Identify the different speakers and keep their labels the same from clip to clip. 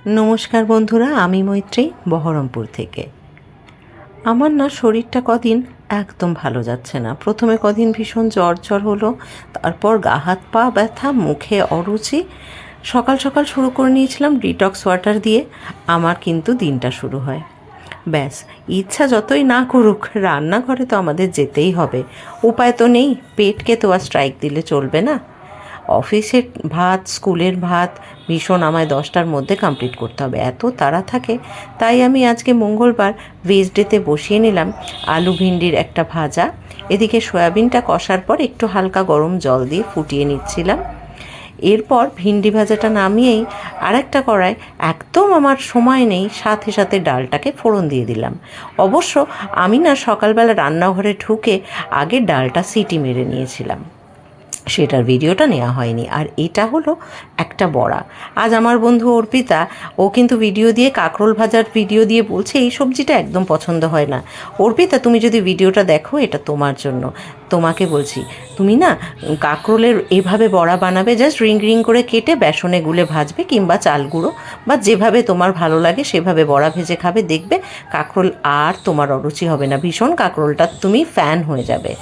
Speaker 1: নমস্কার বন্ধুরা, আমি মৈত্রী বহরমপুর থেকে। আমার না শরীরটা কদিন একদম ভালো যাচ্ছে না। প্রথমে কদিন ভীষণ জ্বর হলো, তারপর গা হাত পা ব্যথা, মুখে অরুচি। সকাল সকাল শুরু করে নিয়েছিলাম ডিটক্স ওয়াটার দিয়ে। আমার কিন্তু দিনটা শুরু হয়, ব্যাস, ইচ্ছা যতই না করুক রান্নাঘরে তো আমাদের যেতেই হবে। উপায় তো নেই, পেটকে তো আর স্ট্রাইক দিলে চলবে না। অফিসের ভাত, স্কুলের ভাত ভীষণ আমায় 10টার মধ্যে কমপ্লিট করতে হবে, এত তাড়া থাকে। তাই আমি আজকে মঙ্গলবার ভেজ ডেতে বসিয়ে নিলাম আলু ভিন্ডির একটা ভাজা। এদিকে সয়াবিনটা কষার পর একটু হালকা গরম জল দিয়ে ফুটিয়ে নিচ্ছিলাম। এরপর ভিন্ডি ভাজাটা নামিয়েই আরেকটা কড়ায়, একদম আমার সময় নেই, সাথে সাথে ডালটাকে ফোড়ন দিয়ে দিলাম। অবশ্য আমি না সকালবেলা রান্নাঘরে ঢুকে আগে ডালটা সিটি মেরে নিয়েছিলাম, সেটার ভিডিওটা নেওয়া হয়নি। আর এটা হলো একটা বড়া। আজ আমার বন্ধু অর্পিতা, ও কিন্তু ভিডিও দিয়ে, কাঁকরোল ভাজার ভিডিও দিয়ে বলছে এই সবজিটা একদম পছন্দ হয় না। অর্পিতা, তুমি যদি ভিডিওটা দেখো, এটা তোমার জন্য। তোমাকে বলছি, তুমি না কাঁকরোলের এভাবে বড়া বানাবে, জাস্ট রিং রিং করে কেটে বেসনে গুলে ভাজবে, কিংবা চাল গুঁড়ো বা যেভাবে তোমার ভালো লাগে সেভাবে বড়া ভেজে খাবে, দেখবে কাঁকরোল আর তোমার অরুচি হবে না। ভীষণ কাঁকরোলটা তুমি ফ্যান হয়ে যাবে।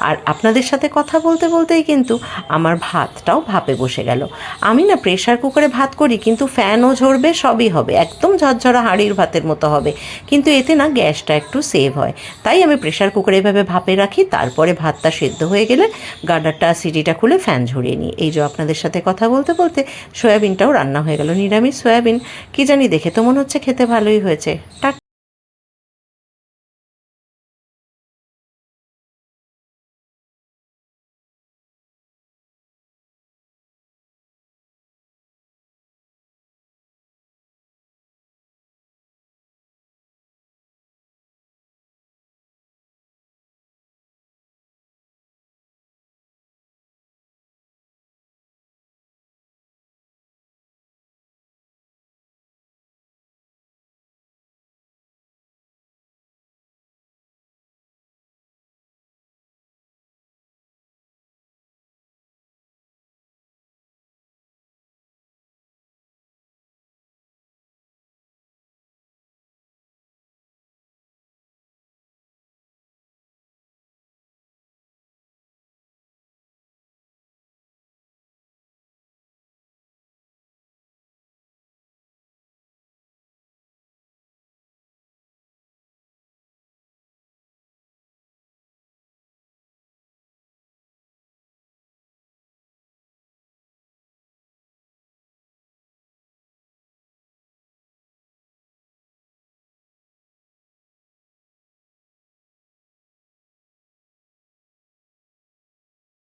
Speaker 1: আর আপনাদের সাথে কথা বলতে বলতেই কিন্তু আমার ভাতটাও ভাপে বসে গেল। আমি না প্রেশার কুকারে ভাত করি, কিন্তু ফ্যানও ঝরবে, সবই হবে, একদম ঝরঝরা হাঁড়ির ভাতের মতো হবে, কিন্তু এতে না গ্যাসটা একটু সেভ হয়। তাই আমি প্রেশার কুকারে এভাবে ভাপে রাখি, তারপরে ভাতটা সেদ্ধ হয়ে গেলে গার্ডারটা, সিটিটা খুলে ফ্যান ঝরিয়ে নিই। এই যে আপনাদের সাথে কথা বলতে বলতে সয়াবিনটাও রান্না হয়ে গেল, নিরামিষ সয়াবিন। কি জানি, দেখে তো মনে হচ্ছে খেতে ভালোই হয়েছে।